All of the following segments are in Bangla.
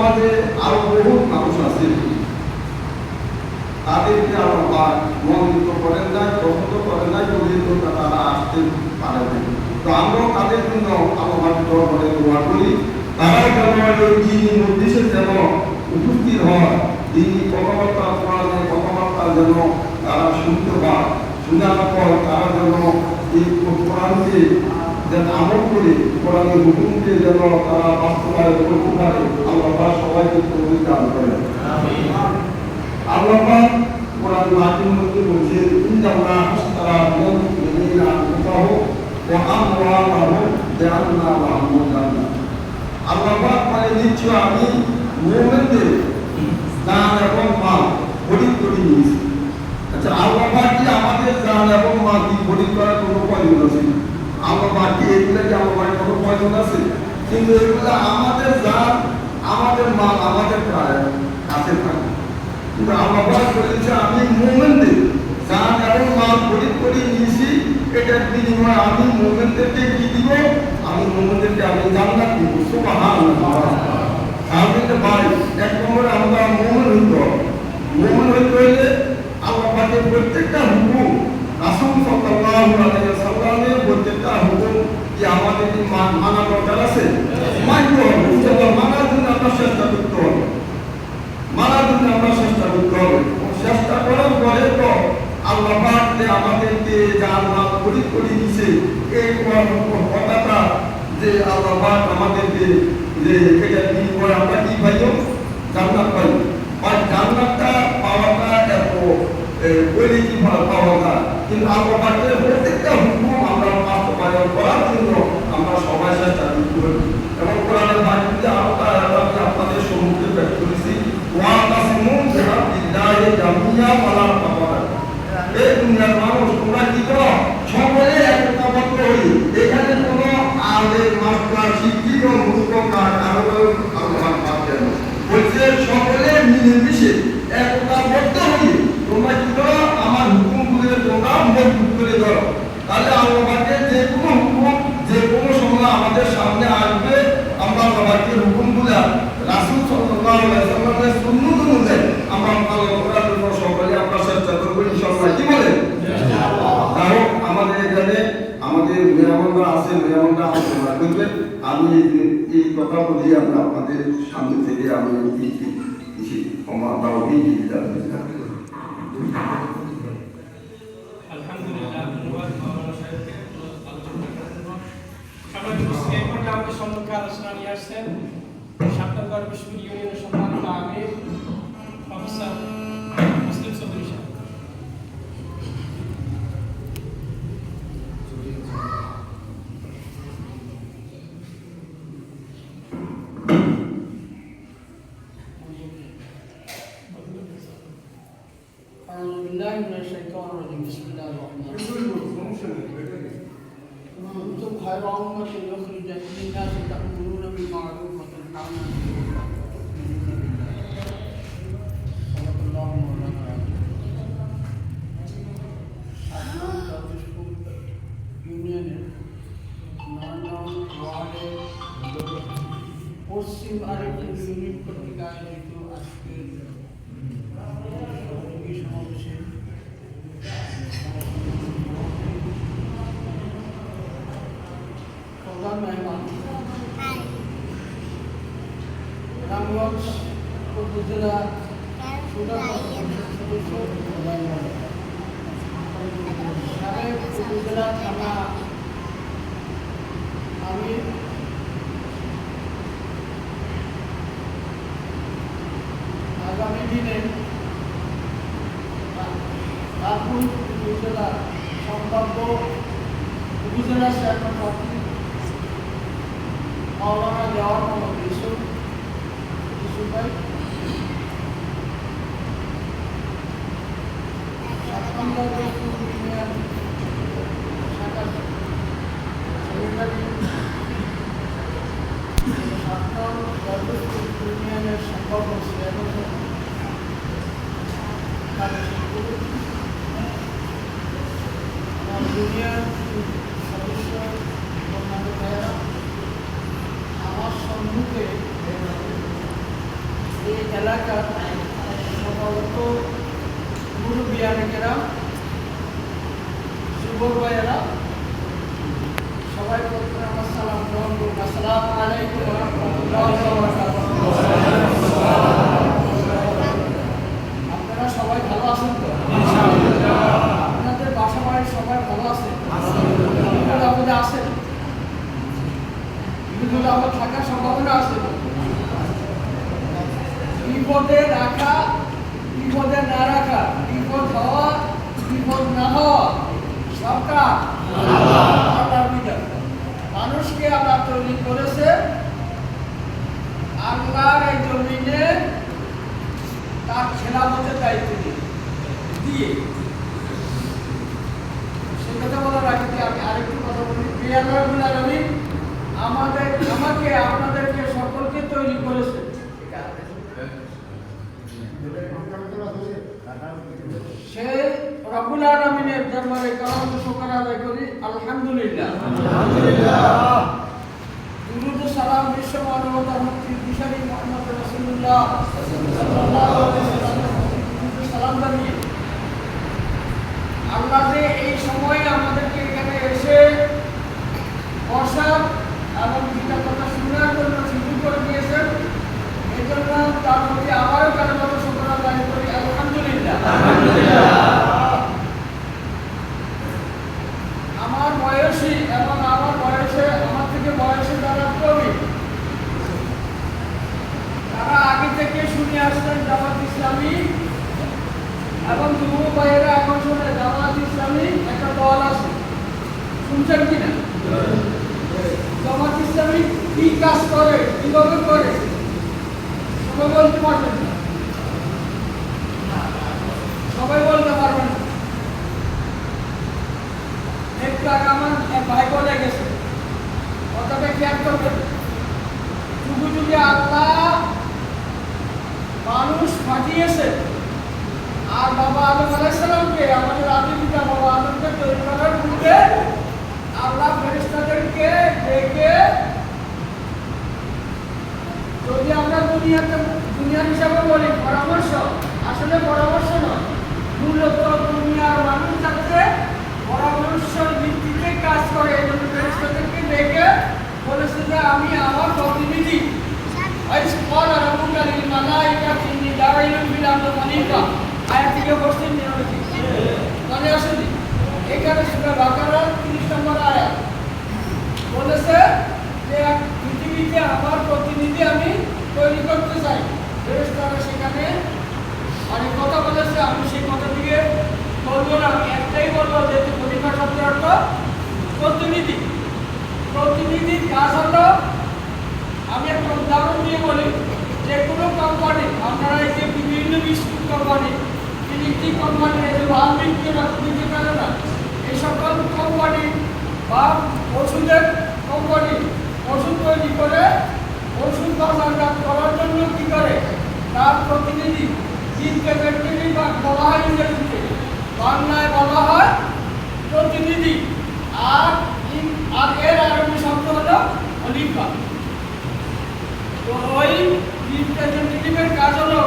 সমাজে আরো বহু মানুষ আছে, তাদেরকে আল্লাহ মনোনীত করেন নাই, পছন্দ করেন নাই, পর্যন্ত তারা আসতে পারে না। তো আমরাও তাদের জন্য আল্লাহর দরবারে দোয়া করি, তারা যেন এই দিনী মজলিসে যেন উপস্থিত হয়, দিনী কথাবার্তা, কোরআনের কথাবার্তা যেন তারা শুনতে পায়, শোনার পর তারা যেন এই কোরআনকে যেন আমল করে, কোরআনের হুকুমকে যেন তারা বাস্তবায়ন করতে পারে। আল্লাহ সবাইকে তৌফিক দান করেন। আল্লাহ কোরআন মাটির মধ্যে বলছে, ইন্নাল্লাহ আশতারা মিনাল মুমিনিনা আনফুসাহুম ওয়া আমওয়ালাহুম বিআন্না লাহুমুল জান্নাহ। আল্লাহ মানে নিশ্চয় আমি মুমিনদের জান এবং মাল খরিদ করে নিয়েছি। আচ্ছা, আল্লাহ কি আমাদের জান এবং মাল কি খরিদ করার কোনো প্রয়োজন আছে? আল্লাহ কি এগুলো কি আমার কোনো প্রয়োজন আছে? কিন্তু এগুলো আমাদের জান, আমাদের মাল আমাদের কাছে থাকে। কিন্তু আল্লাহ বলেছে আমি মুমিনদের জান এবং মাল খরিদ করে নিয়েছি, এটার বিনিময়ে আমি মুমিনদেরকে কি দিব? আমি মুমিনদেরকে আমি জান্নাত দিব। সুবহানাল্লাহ। তাহলে ভাই, এক নম্বরে আমরা মুমিন হইতে হইলে আল্লাহ পাকের প্রত্যেকটা হুকুম, রাসূল সাল্লাল্লাহু আলাইহি ওয়াসাল্লামের প্রত্যেকটা হুকুম কি আমাদের কি মানা দরকার আছে? মানতে হবে। ইনশাআল্লাহ মানার জন্য আমরা চেষ্টা করতে হবে, চেষ্টা করার পরে তো আল্লাহ পাক যে আমাদেরকে জান্নাত খরিদ করে দিয়েছে, এই কথাটা যে আল্লাহ পাক আমাদেরকে যে এটা বিনিময়ে আমরা কি পাইও? জান্নাত পাই। আর জান্নাতটা পাওয়াটা এত বলে কি পাওয়া যায়, কিন্তু আল্লাহ পাকের প্রত্যেকটা হুকুম আমরা বাস্তবায়ন করার জন্য আমরা সবাই চেষ্টা করি। এবং কোরআনের বাণীতে আমি আপনাদের সম্মুখে পেশ করেছি, ওয়াতাসিমু বিহাবলিল্লাহি জামিয়া ওয়ালা তাফাররাকু। এই দুনিয়ার মানুষ তোমরা কি করো? সকলে একতাবদ্ধ হই। এখানে কোনো আলেম, মাস্টার, শিক্ষিত, মূর্খ কারো বলছে সকলে মিলেমিশে একতাবদ্ধ হই তোমরা কি করো? আমার হুকুমগুলো তোমরা মজবুত করে ধরো। তাহলে আল্লাহ পাকের যে কোনো হুকুম যে কোনো সময় আমাদের সামনে আসবে, আমরা সবাইকে হুকুমগুলা রাসূল সাল্লাল্লাহু আলাইহি ওয়াসাল্লামের সুন্নাত অনুযায়ী আমরা পালন করার জন্য সকলে আমরা চেষ্টা করব ইনশাআল্লাহ। কি বলেন? ইনশাআল্লাহ। তাও আমাদের এখানে আমাদের মেহমানরা আছে, মেহমানরা আলোচনা করবেন। আমি এই কথা বলি আমরা আপনাদের সামনে থেকে আমি আমার দাওয়াত দিতে আলহামদুলিল্লাহ, ধন্যবাদ মাওলানা সাহেবকে আলোচনা করার জন্য। এই পর্যায়ে আমাদের সম্মুখে আলোচনা নিয়ে আসছেন সাতটার বিশ্ববিদ্যালয় ইউনিয়নের সম্মানিত আমির প্রফেসর মুসলিম চৌধুরী সাহেব। أعوذ بالله من الشيطان الرجيم بسم الله الرحمن الرحيم كنتم خير أمة أخرجت للناس تأمرون بالمعروف وتنهون عن المنكر وتؤمنون بالله صدق الله مولانا العظيم। ইউনিয়নের 9 নং ওয়ার্ডের পশ্চিম আরেকটি ইউনিট কর্তৃক আয়োজিত আজকের সমাবেশে প্রধান মেহমান রামগঞ্জ উপজেলা সদস্য সাবেক উপজেলা থানা আমির আগামী দিনে রামপুর উপজেলা সম্ভাব্য উপজেলা চেয়ারম্যান প্রার্থী মাওলানা দেওয়ার মোহাম্মদ ইউসুফ ভাই, ইউনিয়ন শাখা সেক্রেটারি, ইউনিয়নের সম্ভাব্য চেয়ারম্যান ইউনিয়ন সদস্য অন্যান্য ভাইয়েরা, আমার সম্মুখে এলাকার সমস্ত মুরব্বিয়ানেরা, যুবক ভাইয়েরা, সবাই প্রথমে আমার সালাম গ্রহণ করুন। আসসালামু আলাইকুম ওয়া রাহমাতুল্লাহি ওয়া বারাকাতুহু। আপনারা সবাই ভালো আছেন তো? ইনশাআল্লাহ। আপনাদের বাসা বাড়ির সবাই ভালো আছে? আলহামদুলিল্লাহ। আপনি আছেন? বিপদে আপদ থাকার সম্ভাবনা আছে? বিপদে রাখা, বিপদে না রাখা, বিপদ হওয়া, বিপদ না হওয়া সরকার আল্লাহর বিধান। মানুষকে আল্লাহ তৈরি করেছে আল্লাহর এই জমিনে তার খেলাফতের দায়িত্ব দিয়ে। সে কথা বলার আগে আমি আরেকটু কথা বলি। আল্লাহুল আলামিন আমাকে আপনাদেরকে সকলকে তৈরি করেছে। সেই রব্বুল আলামিনের দরবারে কালাম শুকর আদায় করি, আলহামদুলিল্লাহ। দুরূদ ও সালাম বিশ্ব মানবতার মুক্তি দিশারি মুহাম্মদ রাসূলুল্লাহ সাল্লাল্লাহু আলাইহি ওয়াসাল্লাম সালাম জানিয়ে আল্লাহ যে এই সময়ে আমাদেরকে এখানে এসে বসার এবং গীতা কথা শোনার জন্য সুযোগ করে দিয়েছেন, এই জন্য তার প্রতি আবারও কালেমত শুকর আদায় করি, আলহামদুলিল্লাহ। আমার বয়সী এবং আমার থেকে বয়সে যারা প্রবীণ, তারা আগে থেকে শুনে আসছেন জামাত ইসলামী, এবং যুব ভাইয়েরা এখন শুনে জামাত ইসলামী একটা দল আছে, শুনছেন কিনা? জামাত ইসলামী কি কাজ করে, কিভাবে করে সবাই বলতে পারবেন না? সবাই বলতে পারবেন না। একটু আগে আমার এক ভাই বলে গেছে, কথাটা খেয়াল করবেন। যুগে যুগে আল্লাহ মানুষ পাঠিয়েছে, আর বাবা আদম আলাইহিস সালামকে, আমাদের আদি পিতা বাবা আদমকে তৈরি করার পূর্বে আল্লাহ ফেরেশতাদেরকে ডেকে, যদি আমরা দুনিয়ার হিসাবে বলি পরামর্শ, আসলে পরামর্শ নয়, মূলত দুনিয়ার মানুষ যাতে পরামর্শের ভিত্তিতে কাজ করে, এই জন্য ফেরেশতাদেরকে ডেকে বলেছে যে আমি আমার প্রতিনিধি। আয়াতটিকে বসছেন মনে আসেনি? এখানে সূরা বাকারার 30 নম্বর আয়াত বলেছে যে পৃথিবীতে আমার প্রতিনিধি আমি তৈরি করতে চাই। ফেরেশতারা সেখানে অনেক কথা বলেছে, আমি সেই কথা থেকে বলবো না, আমি একটাই বলবো যে খলিফা শব্দের অর্থ প্রতিনিধি। প্রতিনিধির কাজ হলো, আমি একটা উদাহরণ দিয়ে বলি, যে কোনো কোম্পানি, আপনারা এই যে বিভিন্ন বিস্কুট কোম্পানি, ইলেকট্রিক কোম্পানি, এই যে লাল বিক্রি দিতে পারে না, এই সকল কোম্পানি বা ওষুধের কোম্পানি ওষুধ তৈরি করে ওষুধ বাজারজাত করার জন্য কি করে, তার প্রতিনিধি জিনকে ব্যক্তি বা বলা হয় ইংরেজিতে, বাংলায় বলা হয় প্রতিনিধি, আর এর আরবি শব্দ হলো খলিফা। তো ওই রিপ্রেজেন্টেটিভের কাজ হলো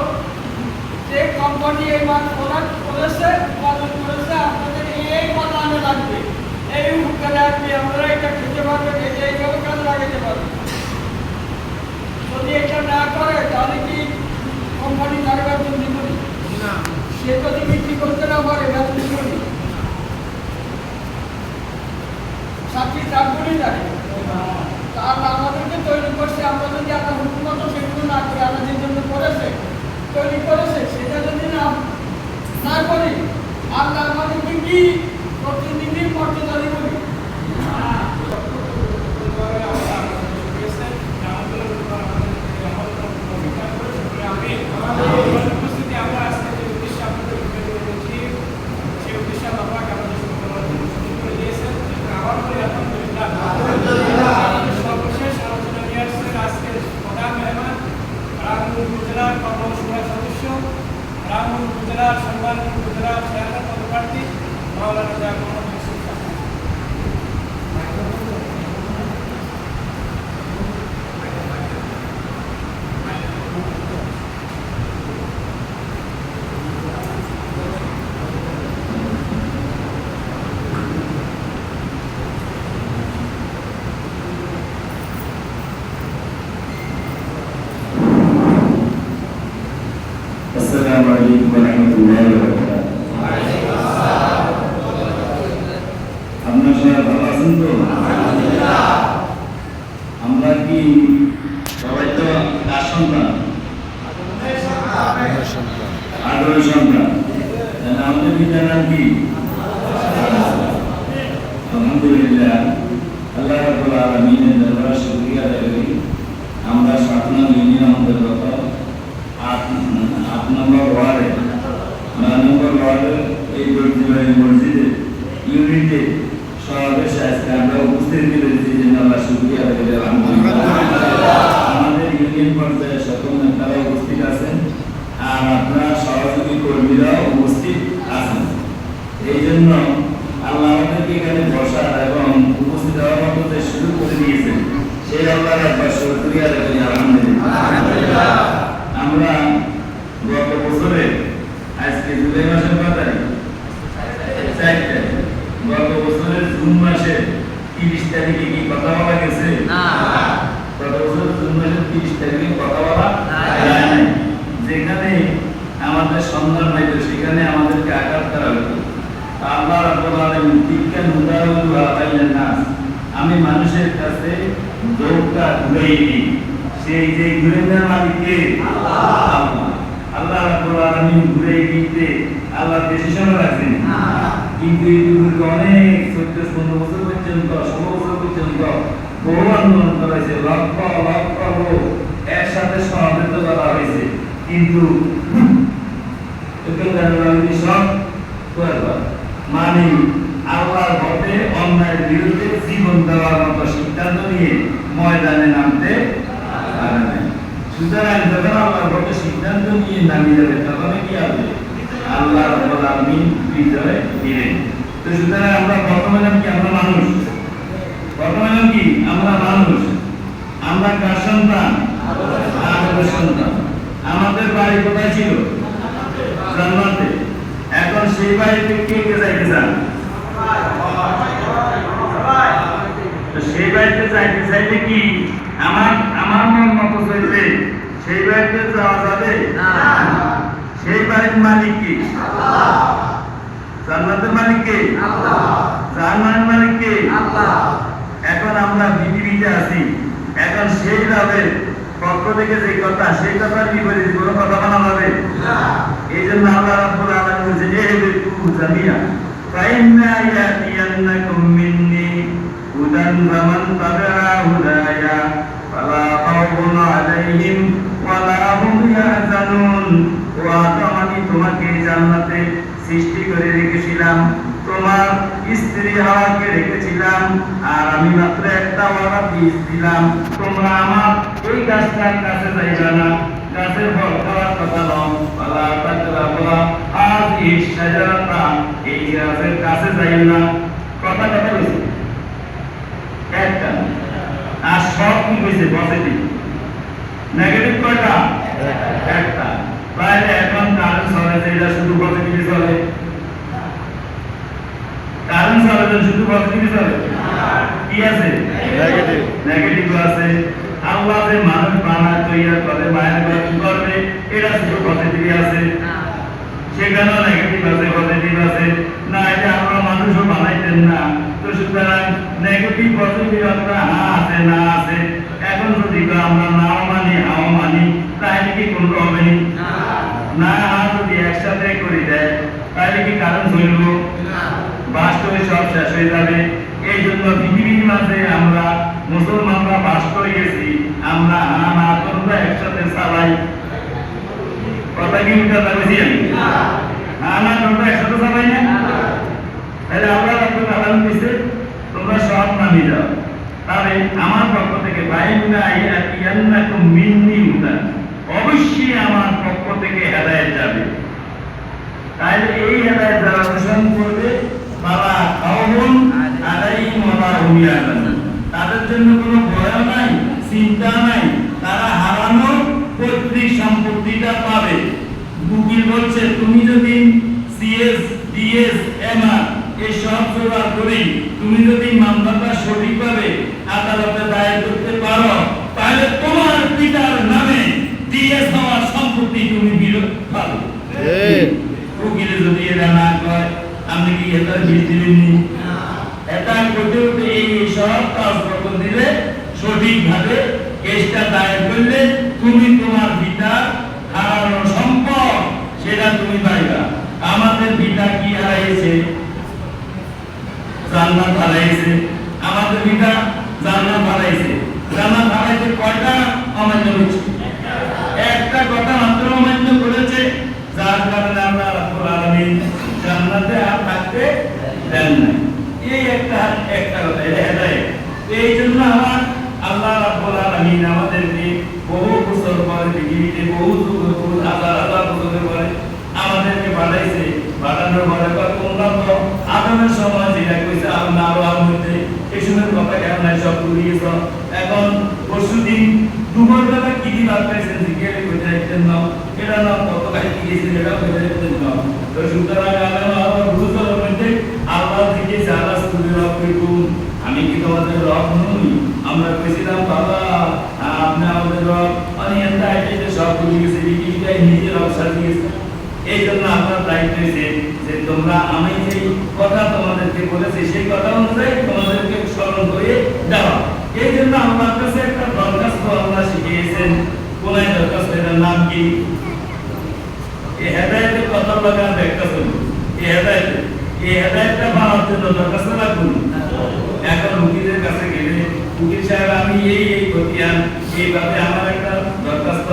যে কোম্পানি এই মাল প্রোডাক্ট করেছে, উৎপাদন করেছে, আপনাদের এই বানানো লাগবে, এই হুকে লাগবে, আমরা এটা খেতে পারবেন, এটা এইভাবে কাজে লাগাতে পারবেন। যদি এটা না করে তাহলে কি কোম্পানি তার বেতন দিব না? সে যদি বিক্রি করতে না পারে বেতন দিব না, চাকরি চাকরি জানে। তার আমাদেরকে তৈরি করছে, আমরা যদি আমরা হুকুমত সেগুলো না করি, আমরা যে জন্য করেছে তৈরি করেছে সেটা যদি না করি, আল্লাহ আমাদেরকে কি প্রতিনিধির মর্যাদা দিবনি? সর্বশেষ আলোচনা নিয়ে আসছেন আজকের প্রধান মেহমান রামপুর উপজেলার কর্মসভার সদস্য, রামপুর উপজেলার সম্মানিত উপজেলার চেয়ারম্যান পদপ্রার্থী মাওলানা জাহ মোহাম্মদ ইউসুফ খান। রহমতুল্লাহি ওয়া বারাকাতুহু। আপনারা সবাই ভালো আছেন তো? আমরা কি সবাই তো কার সন্তান? আদরের সন্তান। তাহলে আমাদের পিতার নাম কি? আলহামদুলিল্লাহ, আল্লাহ রাব্বুল আলামিনের দরবারে শুকরিয়া আদায় করি। আমরা ৭ নং ইউনিয়ন অন্তর্গত ৮ নম্বর ওয়ার্ডে ৯ নম্বর ওয়ার্ডের এই দর্জিবাড়ি মসজিদে ইউনিটে সমাবেশে আজকে আমরা উপস্থিত হয়েছি, জন্য আল্লাহ শুকরিয়া আদায় করি। আলহামদুলিল্লাহ, আমাদের ইউনিয়ন পর্যায়ে সকল নেতারা উপস্থিত আছেন আর আপনার সহযোগী কর্মীরাও উপস্থিত আছেন। এই জন্য আল্লাহ আমাদেরকে এখানে বসার এবং উপস্থিত হওয়ার মতো যে সুযোগ করে দিয়েছেন, সেই আল্লাহর একবার শুকরিয়া আদায় করি। আলহামদুলিল্লাহ, আমরা গত বছরে আজকে জুলাই মাসের 4 তারিখ, গত বছরের জুন মাসে 30 তারিখে কি কথা বলা গেছে? গত বছরের জুন মাসের 30 তারিখে কথা বলা যায় নাই। যেখানে আমাদের সন্ধান পাইতো সেখানে আমাদেরকে আঘাত করা হতো। আল্লাহ রাব্বুল আলামিন তিলকা মুদাওয়াতুহা বাইনান নাস, আমি মানুষের কাছে দৌড়টা ঘুরাই দিই। সেই যে ঘুরে দেওয়ার মালিক কে? আল্লাহ। আল্লাহ রাব্বুল আলামিন ঘুরাই দিতে আল্লাহ বেশি সময় রাখেন, কিন্তু ইতিপূর্বে অনেক 14-15 বছর পর্যন্ত 16 বছর পর্যন্ত বহু আন্দোলন করা হয়েছে, লক্ষ লক্ষ লোক একসাথে সমাবেত করা হয়েছে, কিন্তু সব মানে আল্লাহর পথে অন্যায়ের বিরুদ্ধে জীবন দেওয়ার মতো সিদ্ধান্ত নিয়ে ময়দানে নামতে পারে নাই। সুতরাং যখন আল্লাহর পথে সিদ্ধান্ত নিয়ে নামিয়ে যাবে তখন কি হবে? আল্লাহ রাব্বুল আলামিন বিজয় দিবেন। তো সুতরাং আমরা প্রথমে নাম কি? আমরা মানুষ। প্রথমে নাম কি? আমরা মানুষ। আমরা কার সন্তান? আদমের সন্তান। আমাদের বাড়ি কোথায় ছিল? জান্নাতে। এখন সেই বাড়িতে কে কে যাইতে চান? সেই বাড়িতে যাইতে চাইলে কি আমার মন মতো চলবে সেই বাড়িতে যাওয়া যাবে না? সেই বাড়ির মালিক কি? জান্নাতের মালিক কে? জাহান্নামের মালিক কে? এখন আমরা পৃথিবীতে আছি, এখন সেই রবের পক্ষ থেকে যে কথা, সেই কথার বিপরীত কোনো কথা বলা যাবে না। এই জন্য আল্লাহ রাব্বুল আলামিন বলেছেন, ইহবিতু জামিয়া ফাইন্না ইয়াতিয়ান্নাকুম মিন্নি হুদান ফামান তাবিআ হুদায়া ফালা খাউফুন আলাইহিম ওয়ালা হুম ইয়াহজানুন। আমি তোমাকে জান্নাতে সৃষ্টি করে রেখেছিলাম, তোমার স্ত্রী হাওয়াকে রেখেছিলাম, আর আমি মাত্র একটা ওয়াদা দিয়েছিলাম, তোমরা আমার এই গাছটার কাছে যাইবে না, গাছের ফল খাওয়ার কথা নয়, ওয়ালা তাকরাবু হাযিহি শাজারাতা, এই গাছের কাছে যাইবে না। কথা বলছে একটা, আর সব কি কইছে? পজিটিভ। নেগেটিভ কয়টা? একটা। তাহলে এখন কারণ চলে যেটা শুধু পজিটিভ চলে, কারণ চলে যে শুধু পজিটিভ চলে, কি আছে? নেগেটিভ। নেগেটিভ আছে। আল্লাহ যে মানুষ বানায় তৈরি করে, মায়ের ঘর করবে, এটা শুধু পজিটিভ আছে, সেখানেও নেগেটিভ আছে, পজিটিভ আছে না। এটা আমরা মানুষও বানাইতেন না। তো সুতরাং নেগেটিভ পজিটিভ আমরা আছে না আছে। এখন যদি আমরা নাও মানি হাও মানি তাহলে কি কোনো হবে না? যদি একসাথে করে দেয় তাহলে কি কারণ চলব? বাস্তবে সব শেষ হয়ে যাবে। এই জন্য পৃথিবীর মাঝে আমরা মুসলমানরা বাস করে গেছি, আমরা না তোমরা একসাথে চালাই। কথা কি উল্টা লাগছে? না তোমরা একসাথে চালাই না। তাহলে আমরা রাব্বুল আলামিন দিছে তোমরা সব নামি যাও। তাহলে আমার পক্ষ থেকে বাইনা ইয়াতিয়ান্নাকুম মিন্নি হুদান, অবশ্যই আমার পক্ষ থেকে হেদায়েত যাবে। তাহলে এই হেদায়েত যারা অনুসরণ করবে তারা খাউফুন আলাইহিম ওয়ালা হুম ইয়াহজানুন, তাদের জন্য কোনো ভয় নাই, চিন্তা নাই, তারা হারানো পৈতৃক সম্পত্তিটা পাবে। উকিল বলছে তুমি যদি সিএস ডিএস এমআর এই সব জোগাড় করি, তুমি যদি মামলাটা সঠিকভাবে আদালতে দায়ের করতে পারো, তাহলে তোমার পিতার নামে ডিএস হওয়ার সম্পত্তি তুমি বিরোধ পাবে। উকিলে যদি এটা না কয় আপনি কি এটা বিল দিবেননি? এটা করতে করতে এই সব কাজ করতে দিলে সঠিকভাবে কেসটা দায়ের করলে তুমি তোমার পিতা হারানো সম্পদ সেটা তুমি পাইবা। আমাদের পিতা কি হারাইছে? জান্নাত হারাইছে। আমাদের পিতা জান্নাত হারাইছে। জান্নাত হারাইছে কয়টা? অমান্য হয়েছে একটা কথা মাত্র অমান্য করেছে, যার কারণে আল্লাহ রাব্বুল আলামিন জান্নাতে আর থাকতে দেন না। এই একটা কথা, এটা হেদায়েত। এই জন্য আমার আল্লাহ রাব্বুল আলামিন আমাদেরকে বহু বছর পরে পৃথিবীতে বহু যুগ বহু হাজার হাজার বছর পরে আমাদেরকে পাঠাইছে। পাঠানোর পরে তোমরা তো আদমের সময় যেটা কইছে আল্লাহ আল্লাহর মধ্যে এই সময়ের কথা কেন নাই সব ভুলিয়েছ। এখন পরশুদিন দুপুরবেলা কি কি ভাত খাইছেন জিজ্ঞেস করে রাখতেন না, এটা না কত খাইতে গেছেন এটাও করে রাখতেন না। তো সুতরাং আমার বুঝতে মধ্যে আল্লাহ জিজ্ঞেস আল্লাহ সুবহানাহু ওয়া তাআলা, আমি কি তোমাদের রব নই? আমরা কইছিলাম বাবা আপনি আমাদের রব, আমি এত আইতে সব ভুলে গেছি, পৃথিবীটাই নিজের রব সাজিয়েছে। এই জন্য আপনার দায়িত্ব হয়েছে যে তোমরা আমি যে কথা তোমাদেরকে বলেছি সেই কথা অনুযায়ী তোমাদেরকে স্মরণ করে দেওয়া। এই জন্য আমার কাছে একটা দরখাস্ত আল্লাহ শিখিয়েছেন। কোন দরখাস্ত? এটার নাম কি? এই হেদায়েতের কথা লাগা ব্যাখ্যা করুন। এই হেদায়েতটা পাওয়ার জন্য দরখাস্ত রাখুন। এখন উকিলের কাছে গেলে উকিল সাহেব আমি এই খতিয়ান এইভাবে আমার একটা দরখাস্ত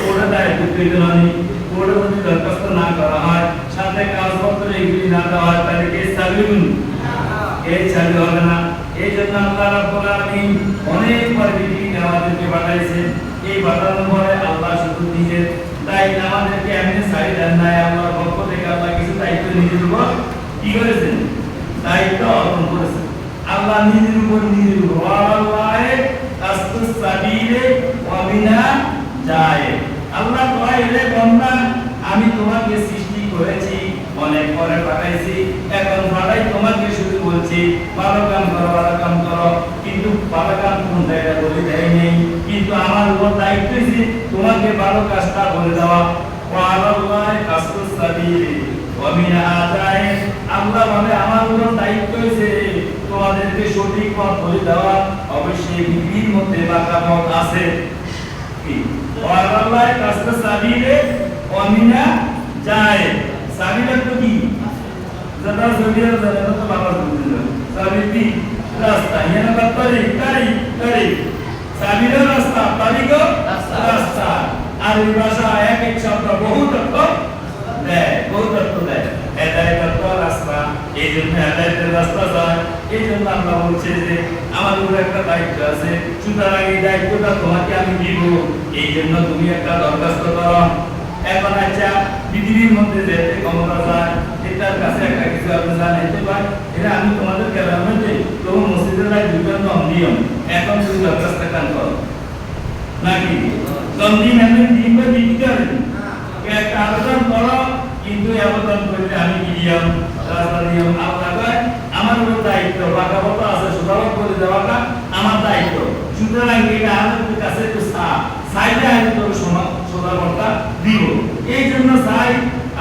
ওটা দায়িত্ব প্রয়োজনই। ওটা যদি দরখাস্ত না করা হয়, সাথে কাগজপত্র এগুলি না দেওয়া হয়, তাহলে কেস চালু হবে না। এই জন্য আল্লাহ রাব্বুল আলামিন অনেকবার পৃথিবীতে আমাদেরকে পাঠাইছেন। এই পাঠানোর পরে আল্লাহ শুধু নিজের দায়িত্ব আমাদেরকে এমনি ছাড়ি দেন নাই। আল্লাহর পক্ষ থেকে আল্লাহ কিছু দায়িত্ব নিজের উপর কি করেছেন? দায়িত্ব অর্পণ করেছেন। আল্লাহ নিজের উপর ওয়াল্লাহি কাসতুস সাবিলে ওয়া বিনা যায়। আল্লাহ কয় রে বান্দা আমি তোমাকে সৃষ্টি করেছি, অনেক পরে পাঠাইছি, এখন পাঠাই তোমাকে শুধু বলছি ভালো কাম করো, কিন্তু ভালো কাম কোন জায়গায় বলে দেয় নেই। কিন্তু আমার উপর দায়িত্ব আছে তোমাকে ভালো কাজটা বলে দেওয়া। ওয়াল্লাহি কাসতুস সাবিলে ওয়া বিনা যায়। আল্লাহ বলে আমার উপর দায়িত্ব আছে তোমাদেরকে সঠিক পথ বলে দেওয়া। অবশ্যই পৃথিবীর মধ্যে বাঁকা পথ আছে। ওয়াল্লাহি কাসতুস সাবিলে ওয়া বিনা যায়। সাবিলে তো কি? যারা জমিয়া যারা তো বাবা বুঝলো সাবিলি রাস্তা ইয়ানা বাতরি তারি সাবিলে রাস্তা তারিগো রাস্তা। আর এই ভাষা এক এক শব্দ বহুত অর্থ দেয়। হেদায়েতের রাস্তা। এই জন্য হেদায়েতের রাস্তা যায়। এই জন্য আমরা বলছি যে আমার উপর একটা দায়িত্ব আছে, সুতরাং এই দায়িত্বটা তোমাকে আমি দিব। এই জন্য তুমি একটা দরখাস্ত করো। এখন আচ্ছা পৃথিবীর মধ্যে যেতে ক্ষমতা যায় এটার কাছে একটা কিছু আপনি জানাইতে পারেন, এটা আমি তোমাদের কেলার মধ্যে তোমার মসজিদের দুইটা নিয়ম। এখন তুমি দরখাস্ত কান করো নাকি দিন আমি দিনটা দিতে হবে একটা আবেদন করো, কিন্তু আবেদন করলে আমি কি নিয়ম রাস্তা নিয়ম আপনার আমার উপর দায়িত্ব। বাঁকা পথ আছে সুতরাং করে দেওয়াটা আমার দায়িত্ব। সুতরাং এটা আমাদের কাছে একটু সাইডে আমি তোর সদাপরটা দিব। এই জন্য চাই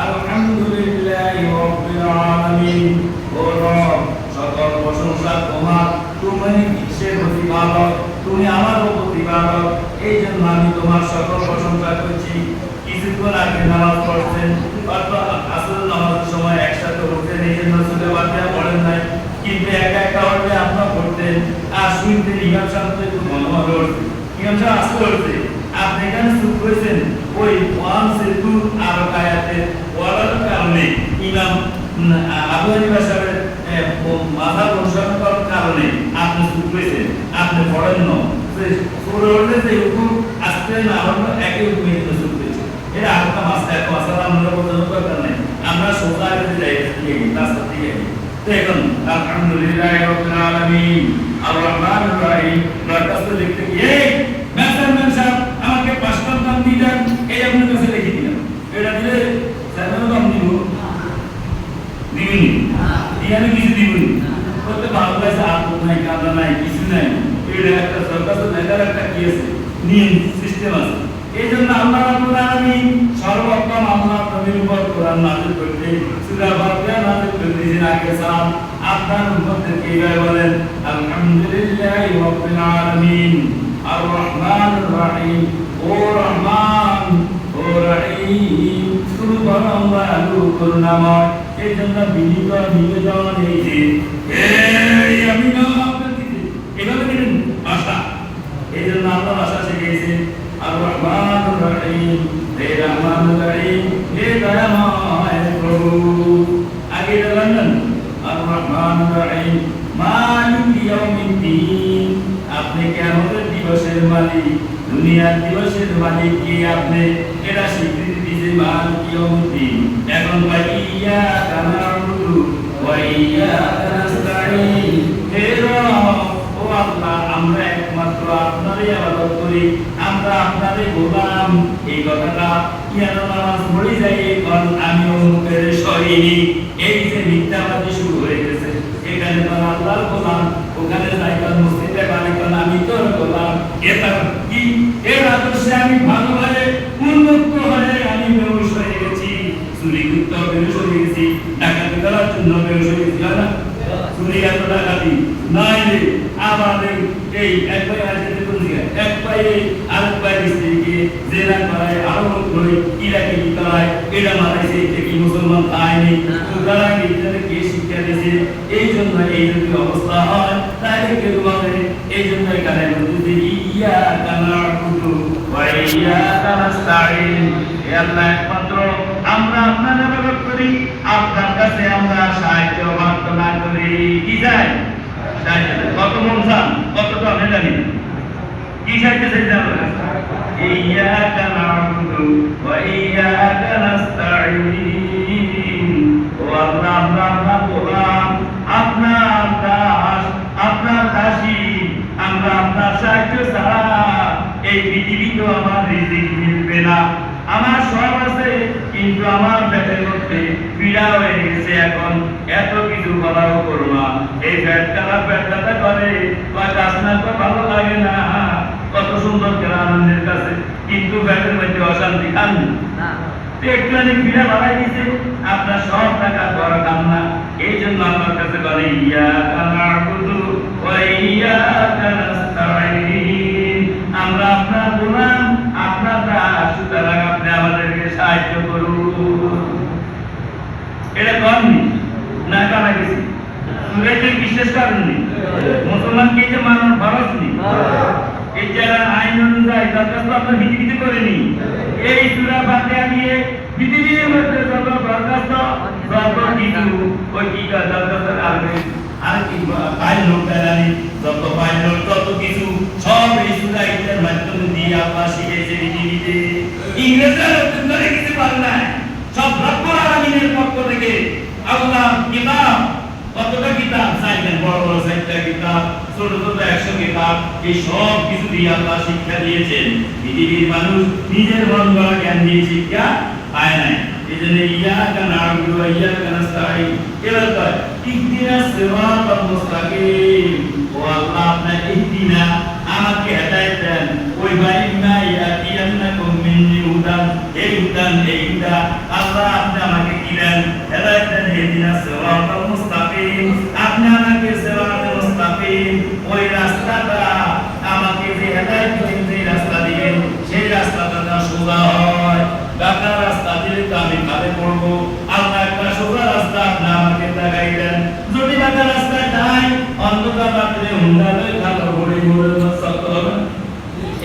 আলহামদুলিল্লাহি রাব্বিল আলামিন। ও রব সকল প্রশংসা তোমার, তুমি বিশ্বের প্রতিপালক, তুমি আমার প্রতিপালক। এই জন্য আমি তোমার সকল প্রশংসা করছি। কিছুক্ষণ আগে নামাজ পড়ছেন, অর্থাৎ আসল নামাজের সময় একসাথে উঠতেন, এই জন্য সুরে বাতিহা পড়েন নাই, কিন্তু একা একা হলে আপনার পড়তেন। আর শুনতেন ইমাম সাহেব তো একটু ভালোভাবে উঠতেন, ইমাম সাহেব আসতে উঠতে আপনি এখানে চুপ করেছেন ওই ওয়ান সে টু আরো আয়াতে ওয়ালার কারণে ইমাম আবু হানিফা সাহেবের মাথা অনুসরণ করার কারণে আপনি চুপ করেছেন, আপনি পড়েন না। সুরে উঠলে যে হুকুম আসতে না হলো একই হুকুমে কিন্তু চুপ করেছে। এটা আপনার মাস্টার এত মাসালা আমরা বোঝানোর দরকার নেই, আমরা সোজা যাই রাস্তা থেকে। তো এখন আলহামদুলিল্লাহি রাব্বিল আলামিন আর রহমানির রহিম দরখাস্ত লিখতে গিয়ে ম্যানেজার সাহেব আমাকে 5টা দাম দিলেন, এই আপনার কাছে লিখে দিলাম। এটা দিলে স্যারের দাম দিব দিবেনি, দিয়ে আমি কিছু দিবনি করতে ভালো লাগছে। আর নাই কান্দা নাই কিছু নাই, এটা একটা দরখাস্ত লেখার একটা কি আছে নিয়ম সিস্টেম আছে। এই জন্য আল্লাহ রাব্বুল আলামিন সর্বোত্তম আল্লাহ নবীর উপর কোরআন নাযিল করতে সূরা ফাতিহা নাযিল করতে আগে সালাম আপনার উম্মতদেরকে এইভাবে বলেন আলহামদুলিল্লাহি রাব্বিল আলামিন আর রহমানির রহিম ও রহমান ও রহিম শুরু করো আল্লাহ করুণাময়। এই জন্য বিনীত নিবেদন এই যে এই আমি না আপনার দিকে এভাবে দিলেন ভাষা, এই জন্য আল্লাহ ভাষা শিখিয়েছেন আর রহমানির রহিম হে রহমানির রহিম হে দয়াময় প্রভু। আগে বললেন আর রহমানির রহিম মালিক ইয়াউমিদ্দিন, আপনি কিয়ামতের দিবসের মালিক, দুনিয়ার দিবসের মালিক কি আপনি, এটা স্বীকৃতি দিয়েছে মালিক ইয়াউমিদ্দিন। এখন ভাই ইয়াকা না'বুদু ওয়া ইয়াকা নাস্তাঈন, হে রব ও আল্লাহ আমরা একমাত্র আপনারই ইবাদত করি, আমরা আপনারই গোলাম। এই কথাটা ইয়ার নামাজ পড়ে যাই কারণ আমি অমুকের সৈনিক, এই যে মিথ্যাবাদী শুরু হয়ে গেছে। এখানে তো আল্লাহর গোলাম, ওখানে যাইবার মসজিদে বাড়িকান আমি তোর গোলাম। এটা কি এর আদর্শে আমি ভালোভাবে উন্মুক্ত হয়ে আমি বেহুশ হয়ে গেছি, চুরি করতে বেহুশ হয়ে গেছি, ডাকাতি করার জন্য বেহুশ হয়ে গেছি না চুরি এত ডাকাতি নাইলে আমাদের এই এক পায়ে আসতে কোন জায়গায় এক পায়ে আরেক পায়ে স্ত্রীকে জেরা করায় আরো করে ইরাকি করায়, এটা মারাইছে এটা কি মুসলমান খায়নি তারা কে শিক্ষা দিয়েছে। এই জন্য এই যদি অবস্থা হয় তাহলে কেউ বলে এই জন্য এখানে বলতে ইয়াকা না'বুদু ওয়া ইয়াকা নাস্তাঈন, হে আল্লাহ একমাত্র আমরা আপনার ইবাদত করি, আপনার কাছে আমরা সাহায্য প্রার্থনা করি। কি চাই? কত মন চান কতটা আমি জানি কি চাইতে চাইতে আমরা ইয়াকা না'বুদু ওয়া ইয়াকা নাস্তাঈন, ও আল্লাহ আমরা আপনার গোলাম, আপনার দাস, আপনার দাসী, আমরা আপনার সাহায্য ছাড়া এই পৃথিবীতে আমার রিজিক মিলবে না। আমার সব আছে কিন্তু আমার পেটের মধ্যে পীড়া হয়ে গেছে, এখন এত কিছু বলাও করো না। এই পেট খারাপ পেট ব্যথা করে কাজ না তো ভালো লাগে না, কত সুন্দর কেন আনন্দের কাছে, কিন্তু পেটের মধ্যে অশান্তি খান না, পেটখানে পীড়া বাড়াই দিছে, আপনার সব টাকা বড় কাম না। এই জন্য আমার কাছে বলে ইয়াকা না'বুদু ওয়া ইয়াকা নাস্তাঈন, আমরা আপনার গোলাম, আপনার দাস, সুতরাং আপনি আমাদেরকে সাহায্য করুন। এটা করেননি না করা গেছি সুরেতে বিশ্বাস করেননি, মুসলমানকে যে মানার ফরজ নেই, এই যারা আইন অনুযায়ী দরখাস্ত আপনার পৃথিবীতে করেনি। এই সূরা ফাতিহা দিয়ে পৃথিবীর মধ্যে যত দরখাস্ত যত কিছু ওই কি দরখাস্ত আসবে আর কি ফাইল নোট জানি যত ফাইল নোট তত কিছু সব এই সূরা এর মাধ্যমে দিয়ে আল্লাহ শিখিয়েছে পৃথিবীতে। ইংরেজরা করে কিছু পারে না, সব রব্বুল আলামিনের পক্ষ থেকে আল্লাহ কিতাব, কতটা কিতাব চাইলেন, বড় বড় 4টা কিতাব, ছোট ছোট 100 কিতাব, এই সব কিছু দিয়ে আল্লাহ শিক্ষা দিয়েছেন। পৃথিবীর মানুষ নিজের মন গড়া জ্ঞান দিয়ে শিক্ষা পায় নাই। এই জন্য ইয়াকা না'বুদু ওয়া ইয়াকা নাস্তাঈন, এবার কয় ইহদিনাস সিরাতাল মুস্তাকিম, ও আল্লাহ আপনি ইহদিনা আমাকে হেদায়েত দেন, ওই বাইনা ইয়াতিয়ান্নাকুম মিন্নি হুদান, এই হুদান এই হুদা আল্লাহ আপনি আমাকে কি দেন, হেদায়েত দেন। ইহদিনাস সিরাতাল মুস্তাকিম, আপনি আমাকে সিরাতাল মুস্তাকিম ওই রাস্তাটা আমাকে যে হেদায়েত দিবেন, যে রাস্তা দিবেন সেই রাস্তাটা সোজা হয়। বাঁকা রাস্তা দিলে তো আমি খালে পড়বো, আল্লাহ একটা সোজা রাস্তা আপনি আমাকে দেখাই দেন। যদি বাঁকা রাস্তা নাই অন্ধকার রাত্রে হুন্ডা লই খালো পড়ে মরে সত্য হবে।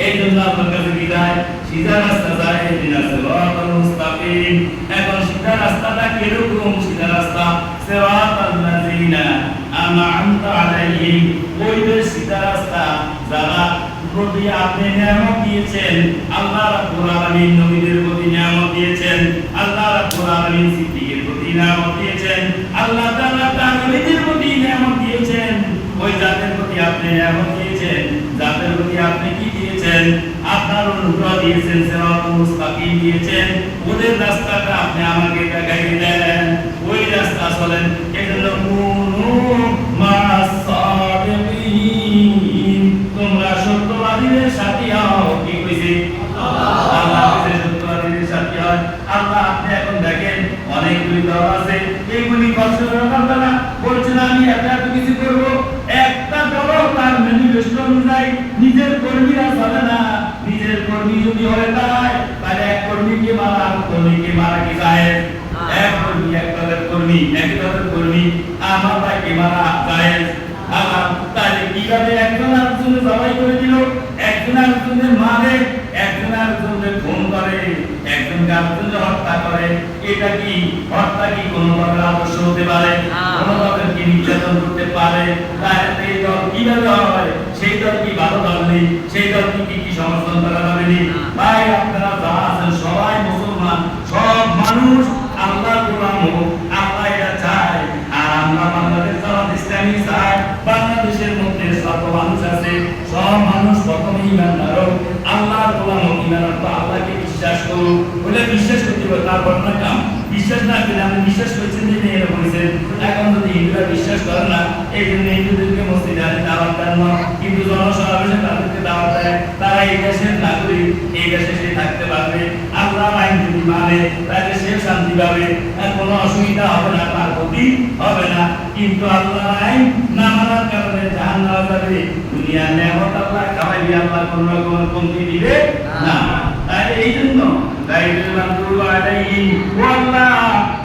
এই জন্য আপনার কাছে কি যায়, সিধা রাস্তা যায়, ইহদিনাস সিরাতাল মুস্তাকিম। এখন সিধা রাস্তাটা কিরকম সিধা রাস্তা, সিরাতাল লাযিনা আন'আমতা আলাইহিম, ওই যে সিধা রাস্তা যারা প্রতি আপনি নিয়ামত দিয়েছেন, আল্লাহ রাব্বুল আলামিন নবীদের প্রতি নিয়ামত দিয়েছেন, আল্লাহ রাব্বুল আলামিন সিদ্দিকের প্রতি নিয়ামত দিয়েছেন, আল্লাহ তাআলা তানবীদের প্রতি নিয়ামত দিয়েছেন। ওই জাতের প্রতি আপনি নিয়ামত দিয়েছেন, জাতের প্রতি আপনি কি দিয়েছেন, আপনার অনুগ্রহ দিয়েছেন, সিরাতাল মুস্তাকিম দিয়েছেন, ওদের রাস্তাটা আপনি আমাকে দেখাই দেন, ওই রাস্তা চলেন। এজন্য কুনু মা'আস সাদিকিন, তোমরা সত্যবাদীদের সাথী হও। কি কইছে আল্লাহ? সত্যবাদীদের সাথী হয় আল্লাহ। আপনি এখন দেখেন অনেকগুলি দল আছে, এইগুলি কষ্ট করবে না, বলছে না আমি এত কিছু করব। একটা দল তার ম্যানিফেস্টো অনুযায়ী নিজের কর্মীরা চলে না। নিজের কর্মী যদি হয়ে যায় তাহলে এক কর্মীকে মারা কি যায়? এক কর্মী এক দলের কর্মী আমার তাকে মারা যায়। তাহলে কিভাবে একজন আরেকজনের জবাই করে দিল, একজন আরেকজনের মারে, একজন আরেকজনের খুন করে, একজন আরেকজনের হত্যা করে? এটা কি হত্যা কি কোনো দলের আদর্শ হতে পারে? কোনো দলের কি নির্যাতন করতে পারে? তাহলে এই দল কিভাবে হয়? সেই দল কি ভালো দল নেই? সেই দল কি সমর্থন করা যাবে না? ভাই আপনারা যারা আছেন সবাই মুসলমান, সব মানুষ আল্লাহর গোলাম হোক, আল্লাহ এটা চায়। আর আমরা বাংলাদেশ জামাত ইসলামী চাই বাংলাদেশের মধ্যে যত মানুষ আছে সব মানুষ প্রথমে ইমানদার হোক, আল্লাহর গোলাম হোক, ইমানদার আল্লাহকে বিশ্বাস করুন। বলে বিশ্বাস করতে হবে, তারপর না কাম। বিশ্বাস না করলে আপনি বিশ্বাস করছেন যে এরা বলেছেন। এখন যদি হিন্দুরা বিশ্বাস করে না, এই জন্য হিন্দুদেরকে মসজিদে আনে দাওয়াত দেন না, কিন্তু জনসমাবেশে তাদেরকে দাওয়াত দেয়। তারা এই দেশের নাগরিক, এই দেশে সে থাকতে পারবে। আল্লাহর আইন যদি মানে তাহলে সে শান্তি পাবে, আর কোনো অসুবিধা হবে না, তার ক্ষতি হবে না। কিন্তু আল্লাহর আইন না মানার কারণে জাহান্নামে যাবে। দুনিয়ার নেয়ামত আল্লাহ খাওয়াইবে, আল্লাহ কোনো রকম কমতি দিবে না। তাই এই জন্য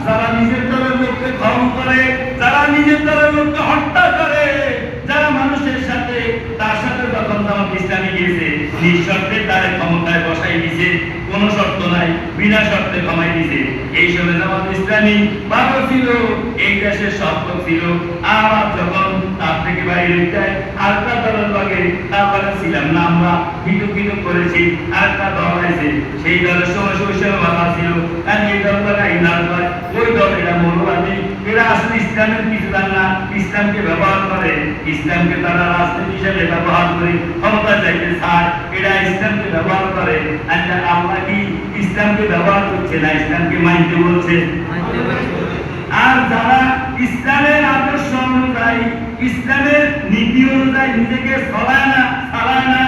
যারা নিজের দলের লোককে খুন করে, যারা নিজের দলের লোককে হত্যা করে, যারা মানুষের সাথে তার সাথে যখন জামাত ইসলামী গিয়েছে নিঃশর্তে তার ক্ষমতায় বসাই দিয়েছে, কোনো শর্ত নাই, বিনা শর্তে কমাই দিয়েছে। এই সময় জামাত ইসলামী ভালো ছিল, এই দেশের শর্ত ছিল। আবার যখন তার থেকে বাইরে যায় আরেকটা দলের লগে তারপরে ছিলাম না, আমরা কিছু করেছি, আরেকটা দল আছে, সেই দলের সময় শৈশব বাধা ছিল। আর এই দল লাগাই না হয়, ওই দল এরা মৌলবাদী, এরা আসলে ইসলামের কিছু জানে না, ইসলামকে ব্যবহার করে, ইসলামকে তারা রাজনীতি হিসেবে ব্যবহার করে ক্ষমতা চাইতে চায়, এরা ইসলামকে ব্যবহার করে। আল্লাহ কি ইসলামকে ব্যবহার করছে না, ইসলামকে মানতে বলছে। আর যারা ইসলামের আদর্শ অনুযায়ী, ইসলামের নীতি অনুযায়ী নিজেকে চালায় না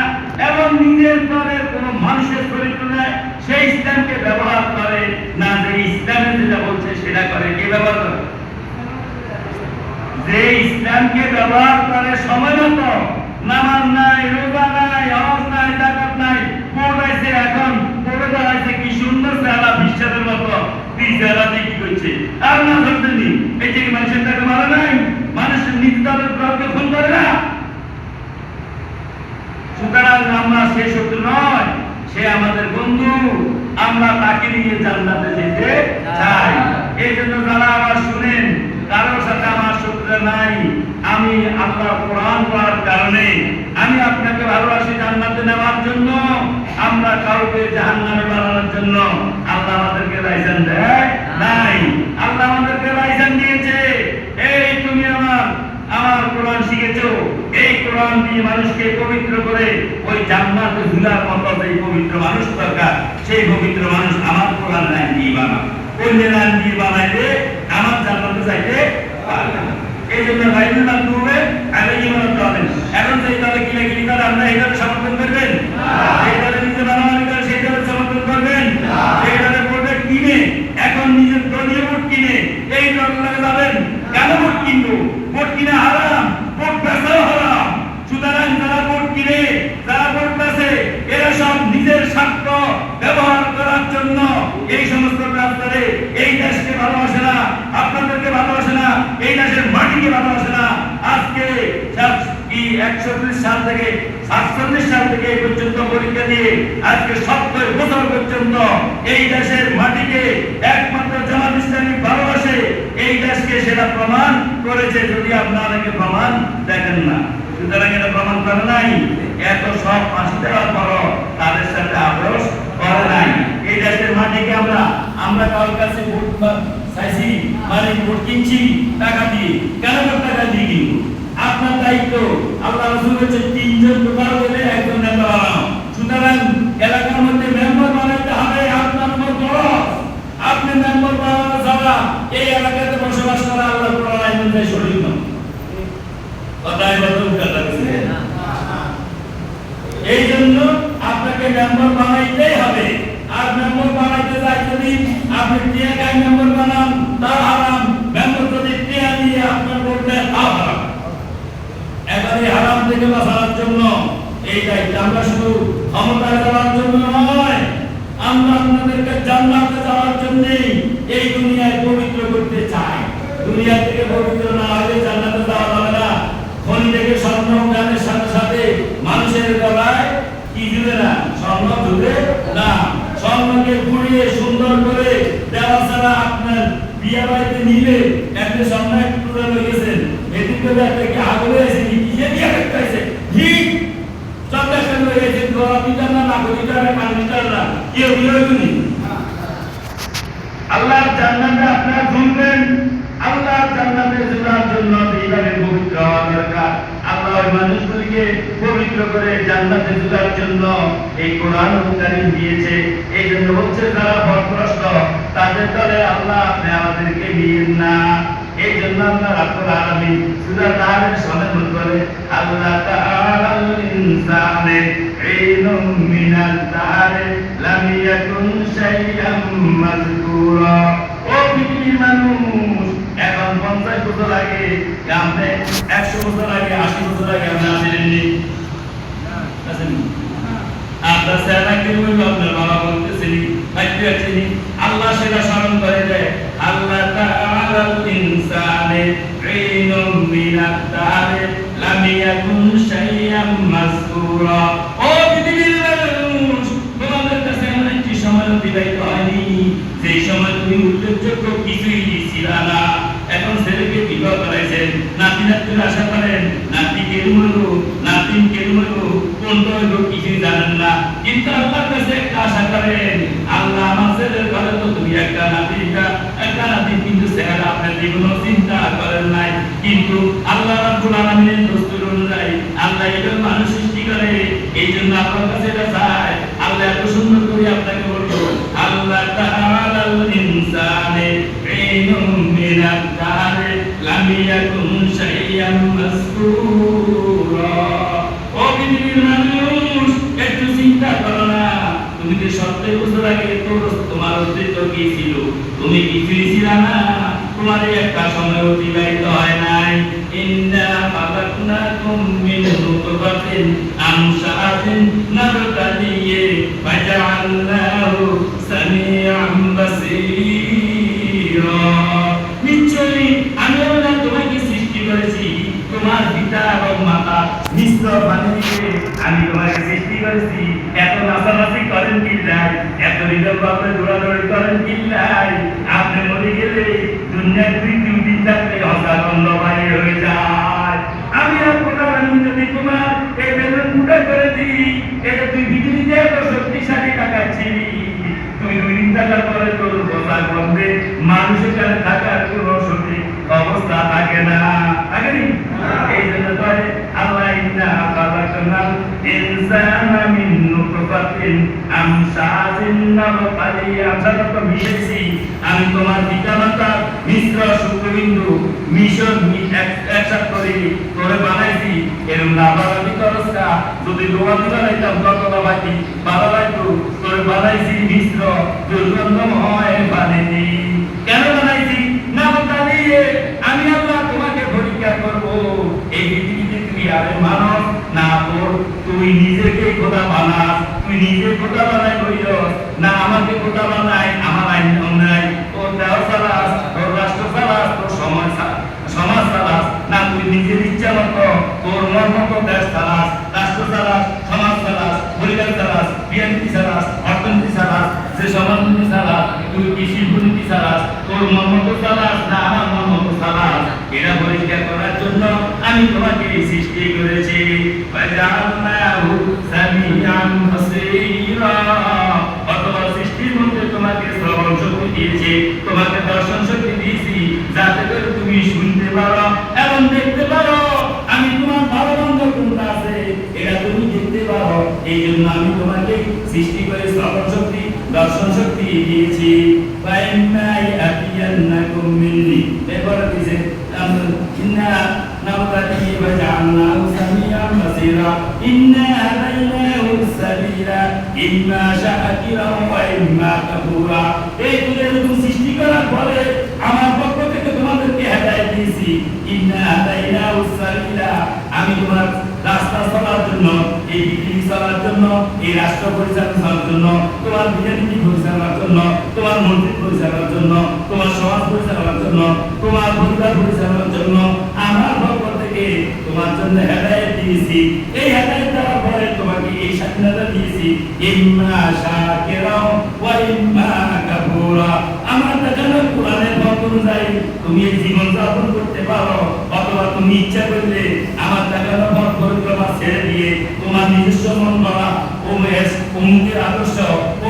এবং নিজের দলের কোন মানুষের চরিত্র নেয়, সেই ইসলামকে ব্যবহার করে না, যে ইসলামে যেটা বলছে সেটা করে। কে ব্যবহার করে? যে ইসলামকে ব্যবহার করে সময় মতো, নামাজ নাই, রোজা নাই, হজ নাই, যাকাত নাই, কোর্ট আছে, এখন কোর্টে দাঁড়াইছে কি সুন্দর চেহারা, বিশ্বাসের মতো চেহারাতে কি করছে আর না ধরতে নি। এই যে মানুষের টাকা মারা নাই, মানুষের নিজ দলের প্রাণকে খুন করে না। সুতরাং আমরা সে শত্রু নয়, সে আমাদের বন্ধু, আমরা তাকে নিয়ে জান্নাতে যেতে চাই। এই জন্য যারা আমার শুনেন, কারোর সাথে আমার শত্রুতা নাই। আমি আল্লাহ কোরআন পড়ার কারণে আমি আপনাকে ভালোবাসি জান্নাতে নেওয়ার জন্য, আমরা কাউকে জাহান্নামে বানানোর জন্য আল্লাহ আমাদেরকে লাইসেন্স দেয় নাই। আল্লাহ আমাদেরকে লাইসেন্স দিয়েছে, এই তুমি আমার কোরআন শিখেছো, এই কোরআন দিয়ে মানুষকে পবিত্র করে ওই জান্নাতে ঝুলার মতো যেই পবিত্র মানুষ দরকার, সেই পবিত্র মানুষ আমার কোরআন লাইন দিয়ে বানাও। অন্য লাইন দিয়ে বানাইলে আমার জান্নাতে যাইতে পারবে না। এই জন্য বাইবেল না করবে আগে জীবন চলেন। এখন সেই দলে কিলাকিলি করে আমরা এই দলে সমর্থন করবেন, এই দলে নিজে বানাবানি করে সেই দলে সমর্থন করবেন, সেই দলে ভোটে কিনে এখন নিজের দলীয় ভোট কিনে এই দলে যাবেন। কেন ভোট কিনবো? ভোট কিনে হারাম, ভোট বেচাও হারাম। সুতরাং যারা ভোট কিনে, যারা ভোট বেচে, এরা সব নিজের স্বার্থ ব্যবহার করার জন্য এই সমস্ত কাজ করে। এই দেশকে ভালোবাসে না, আপনাদেরকে ভালোবাসে না, এই দেশের মাটিকে ভালোবাসে না। আজকে 130 সাল থেকে 47 সাল থেকে এই পর্যন্ত পরীক্ষা দিয়ে আজকে 70 বছর পর্যন্ত এই দেশের মাটিকে একমাত্র জামাত ইসলামী ভালোবাসে, এই দেশকে সেটা প্রমাণ করেছে। যদি আপনারা অনেকে প্রমাণ দেখেন না, সুতরাং এটা প্রমাণ করে নাই। এত সব ফাঁসি দেওয়ার পরও তাদের সাথে আপোষ করে নাই। এই দেশের মাটিকে আমরা কারোর কাছে ভোট চাইছি, মানে ভোট কিনছি টাকা দিয়ে। কেন টাকা দিয়ে কিনবো? আপনার দায়িত্ব। আল্লাহ রাসূল বলেছেন 3 জন টোটাল বলে একজন মেম্বার বানাও। সুতরাং এলাকার মধ্যে মেম্বার বানাইতে হবে আপনার বড়। আপনি মেম্বার বানানো ছাড়া এই এলাকাতে বসবাস করা আল্লাহর কোরআন আইন অনুযায়ী সঠিক নয়। কথায় বদল কথা বলছে। এই জন্য আপনাকে মেম্বার বানাইতেই হবে। আর মেম্বার বানাইতে চাই যদি আপনি টিএকাই মেম্বার বানান, চাইতে আমরা শুধু ক্ষমতায় যাওয়ার জন্য নয়, আমরা আপনাদেরকে জান্নাতে যাওয়ার জন্যই এই দুনিয়ায় পবিত্র করতে চাই। দুনিয়া থেকে পবিত্র না হলে জান্নাতে যাওয়া যাবে না। খনি থেকে স্বর্ণ উঠানের সাথে সাথে মানুষের গলায় কি দিবে না? স্বর্ণ দিবে না। স্বর্ণকে পুড়িয়ে সুন্দর করে দেওয়া ছাড়া আপনার বিয়ে বাড়িতে নিলে একটা স্বর্ণ একটু টুকরা হয়ে গেছেন, এদিক থেকে একটা কি আগুনে এসে কি দিয়ে দিয়ে একটা এসে ঠিক চন্দ্রের হয়ে গেছে, গলা দিটার না নাক দিটার না কান দিটার না কেউ বিরোধী। আল্লাহর জান্নাতে আপনারা ঢুকবেন, আল্লাহর জান্নাতে যাওয়ার জন্য এইভাবে পবিত্র হওয়া দরকার। আল্লাহ ওই মানুষগুলিকে পবিত্র করে জান্নাতে যাওয়ার জন্য এই কোরআন কারীম দিয়েছে। এই জন্য হচ্ছে যারা পথভ্রষ্ট তাদের দলে আল্লাহ আপনি আমাদেরকে নিয়েন না। এই জন্য আল্লাহ রাব্বুল আলামিন সূরা তাহারের সমাধান করে আল্লাহ তাআলাল ইনসানে ঈনুম মিনাল তাহারে লাম ইয়াকুন শাইআম মাযকুরা। ও পৃথিবীর মানুষ, এখন 50 বছর আগে আপনি 100 বছর আগে 80 বছর আগে আপনি আসেননি, আপনার সেনাকে বলবো আপনার বাবা বলতেছিনি ভাবতেছিনি। আল্লাহ সেটা স্মরণ করে দেয় আল্লাহ তাআলাল ইনসানে ঈনুম মিনাত তাহারে লাম ইয়াকুন শাইআম মাযকুরা। ও পৃথিবীর মানুষ, তোমাদের কাছে এমন একটি সময় অতিবাহিত হয়নি সেই সময় তুমি উল্লেখযোগ্য কিছুই ছিল না। এখন ছেলেকে বিবাহ করাইছেন, নাতি নাতির আশা করেন, নাতি কেন মরবো নাতিন কেন মরবো কোনটা হইব কিছুই জানেন না। কিন্তু আল্লাহর কাছে একটা আশা করেন, আল্লাহ আমার ছেলের ঘরে তো তুমি একটা নাতি কিন্তু চেহারা আপনার জীবন চিন্তা করেন নাই। কিন্তু আল্লাহ রাব্বুল আলামিনের দস্তুর অনুযায়ী আল্লাহ এবার মানুষ সৃষ্টি করে, এই জন্য আপনার কাছে এটা চায়। আল্লাহ এত সুন্দর করে আপনাকে বলবো আল্লাহ তাআলাল ইনসানে ঈনুম মিনাত তাহারে লাম ইয়াকুন শাইআম মাযকুরা। ও পৃথিবীর মানুষ, একটু চিন্তা করো না, তুমি যে 70 বছর আগে তোমার অস্তিত্ব কি ছিল? তুমি কিছুই ছিল না, তোমার একটা সময় অতিবাহিত হয় নাই। ইন্না খালাকনাকুম মিন নুতফাতিন আমশাআতিন নাবতালিহি ফাজআলনাহু সামিআন বাসীরা। নিশ্চয়ই আমি আল্লাহ তোমাকে সৃষ্টি করেছি, তোমার পিতা এবং মাতা মিশ্র পানি দিয়ে আমি তোমাকে সৃষ্টি করেছি। এত নাচানাচি করেন কি যায়, এত হৃদয় বাপরে দৌড়াদৌড়ি করেন কি যায়? আপনি মরে গেলে দুনিয়ার 2 দিন থাকলে হসাগন্ধ বাইরে হয়ে যায়। আমি আপনার যদি তোমার এই বেলুন ফুটা করে দিই, এটা তুই পৃথিবীতে এত শক্তিশালী টাকাচ্ছিলি, তুই 2 দিন থাকার পরে তোর হসাগ বন্ধে মানুষের কাছে থাকার কোনো সঠিক অবস্থা থাকে না, থাকেনি? এই জন্য তাই আল্লাহ ইন্না খালাকনাল ইনসানা মিন নুতফাতিন আমশাজিন নাবতালিহি। আমশাজকে মিশাইছি আমি তোমার পিতামাতা মিশ্র শুক্রবিন্দু মিশন একসাথ করে তোরে বানাইছি। এরকম না বানাবি করসকা, যদি দোয়াতি বানাইতাম ততটা বাকি ভালো লাগতো। তোরে বানাইছি মিশ্র দুর্গন্ধময় বানাইনি। কেন বানাইছি? নাবতালিহি, আমি আল্লাহ তোমাকে পরীক্ষা করব এই পৃথিবীতে তুই আরে মানব না তোর তুই নিজেকে খোদা বানাস, তুই নিজে খোদা বানাই কইরস না আমাকে খোদা বানাই। আমার আইন অন্যায়, তোর দেহ চালাস, তোর রাষ্ট্র চালাস, তোর সমাজ চালাস না তুই নিজের ইচ্ছা মতো তোর মন মতো দেশ চালাস, রাষ্ট্র চালাস, সমাজ চালাস, পরিবার চালাস, বিএনপি চালাস, অর্থনীতি চালাস, যে সমাজনীতি চালাস, তুই কি শিল্পনীতি চালাস, তোর মন মতো চালাস না আমার মন মতো চালাস। এটা পরীক্ষা করার জন্য আমি তোমাকে সৃষ্টি করেছি। ফাজআলনাহু সামিআন বাসীরা। অথবা সৃষ্টির মধ্যে তোমাকে শ্রবণ শক্তি দিয়েছি, তোমাকে দর্শন শক্তি দিয়েছি, যাতে করে তুমি শুনতে পারো এবং দেখতে পারো। আমি তোমার ভালো মন্দ কোনটা আছে এটা তুমি দেখতে পারো। এই জন্য আমি তোমাকে সৃষ্টি করে শ্রবণ শক্তি দর্শন শক্তি দিয়েছি। ফাইম্মা ইয়াতিয়ান্নাকুম মিন্নি, এবার দিছে ইন্না নাবতালিহি ওয়াজআলনাহু সামিআন বাসীরা। ইন্না হাদাইনাহু সাবিলা ইম্মা শাকিরা ওয়া ইম্মা কাফুরা। এই দুটো সৃষ্টি করার পরে আমার পক্ষ থেকে তোমাদেরকে হেদায়েত দিয়েছি ইন্না আলাইনাউস সাবিলা, আমি তোমার রাস্তা চলার জন্য, এই পৃথিবী চলার জন্য, এই রাষ্ট্র পরিচালনার জন্য, তোমার বিধাননীতি পরিচালনার জন্য, তোমার মসজিদ পরিচালনার জন্য, তোমার সমাজ পরিচালনার জন্য, তোমার পরিবার পরিচালনার জন্য আমার পক্ষ থেকে তোমার জন্য হেদায়েত দিয়েছি। এই হেদায়েত দেওয়ার পরে তোমাকে এই স্বাধীনতা দিয়েছি, ইম্মা শাকিরা ওয়া ইম্মা কাফুরা। আমার দেখানো কোরআনের পথ অনুযায়ী তুমি এই জীবন যাপন করতে পারো, অথবা তুমি ইচ্ছা করলে আমার দেখানো পথ পরিক্রমা ছেড়ে দিয়ে তোমার নিজস্ব মন করা অমুকের আদর্শ,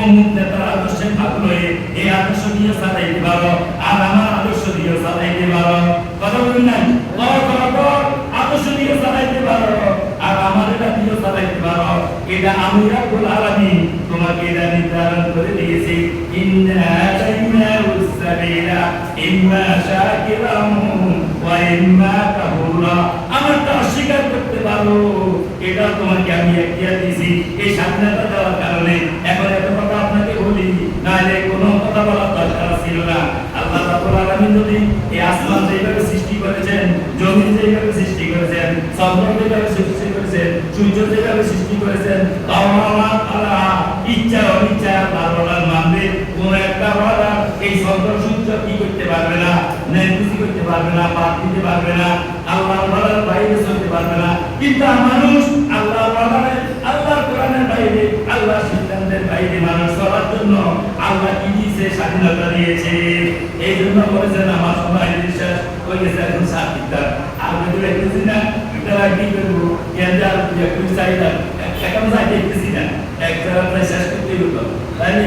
অমুক নেতার আদর্শে ভাগ হয়ে এই আদর্শ দিয়ে চালাইতে পারো, আর আমার আদর্শ দিয়ে চালাইতে পারো। কথা বলুন না, আদর্শ দিয়ে চালাইতে পারো আর আমার এটা দিয়ে চালাইতে পারো। এটা আমি রাব্বুল আলামিন তোমাকে এটা নির্ধারণ করে দিয়েছি। ইন্না আলাইনাউস সাবিলা ইম্মা শাকিরাম ওয়া ইম্মা কাফুরা। আমারটা অস্বীকার করতে পারো, এটা তোমাকে আমি এখতিয়ার দিয়েছি। এই স্বাধীনতা দেওয়ার কারণে এখন এত কথা আপনাকে বলি, নাহলে কোনো কথা বলার দরকার ছিল না। আল্লাহ রাব্বুল আলামিন যদি এই আসমান যেভাবে সৃষ্টি করেছেন, জমিন যেভাবে সৃষ্টি করেছেন, চন্দ্র যেভাবে সৃষ্টি করেছেন, সূর্য যেভাবে সৃষ্টি করেছেন, তাও আল্লাহ তাআলা ইচ্ছা অনিচ্ছা আল্লাহর মানবে কোন একটা ওয়াদা এই চন্দ্র সূর্য কি করতে পারবে না, নেতৃত্ব করতে পারবে না, পাপ দিতে পারবে না, আল্লাহর ওয়াদার বাইরে চলতে পারবে না। কিন্তু মানুষ আল্লাহর ওয়াদার, আল্লাহর কোরআনের বাইরে, আল্লাহর সিদ্ধান্তের বাইরে মানুষ চলার জন্য আল্লাহ কি দিয়েছে? স্বাধীনতা দিয়েছে। এই জন্য বলেছেন আমার সবাই বিশ্বাস হয়ে গেছে এখন স্বাধীনতা। আমি তো দেখতেছি না এটা কি করবো, একটু চাইলাম এখন যাই দেখতেছি না, এক জায়গায় শেষ করতে হতো।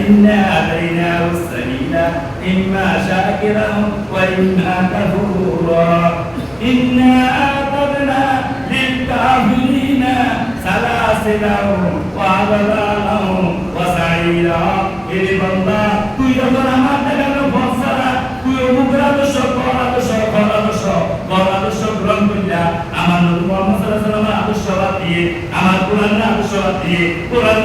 ইন্না আলাইনাউস সাবিলা ইম্মা শাকিরান ওয়া ইম্মা কাফুরা। ইন্না আ'তাদনা লিল কাফিরিনা সালাসিলা ওয়া আগলালা ওয়া সাইরা। এ বান্দা, তুই যখন আমার দেখানো ফসরা, তুই অমুকের আদর্শ, গ্রহণ করিয়া আমার নবী মুহাম্মদ সাল্লাল্লাহু আলাইহি ওয়াসাল্লামের আদর্শ বাদ দিয়ে, আমার কোরআনের আদর্শ বাদ দিয়ে, কোরআন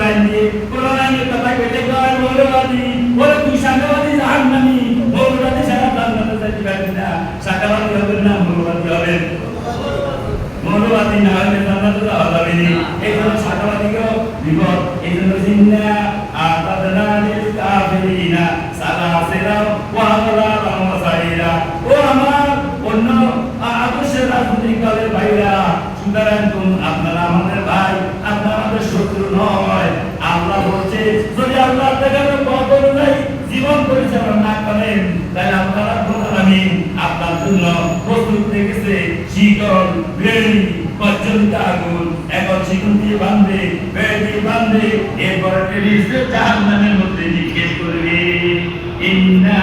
আইনের কথা কইতে কয় মৌলবাদী, ওরে তুই শাখাবাদী জাহান্নামী, মৌলবাদী সারা জান্নাতে যাইতে পারবি না। শাখাবাদী হবেন না, মৌলবাদী হবেন। মৌলবাদী না হলে জান্নাতে যাওয়া যাবে না। এই জন্য শাখাবাদীকেও বিপদ। এই জন্য জিন্না আ'তাদনা লিল কাফিরিনা সালাসিলা ওয়া আগলালা ওয়া সাইরা। ও আমার অন্য আদর্শের রাজনৈতিক দলের ভাইরা, সুতরাং আপনারা আমাদের ভাই, আপনারা আমাদের শত্রু নয়। আল্লাহ বলছে যদি আল্লাহ দেখানো পথ অনুযায়ী জীবন পরিচালনা না করেন, তাহলে আপনারা আমিন আপনার জন্য প্রস্তুত রেখেছে শিকল, বেড়ি, প্রজ্বলিত আগুন। এখন শিকল দিয়ে বাঁধবে, বেড়ি দিয়ে বাঁধবে, এরপরে টেলিস্টে জাহান্নামের মধ্যে নিক্ষেপ করবে। ইন্না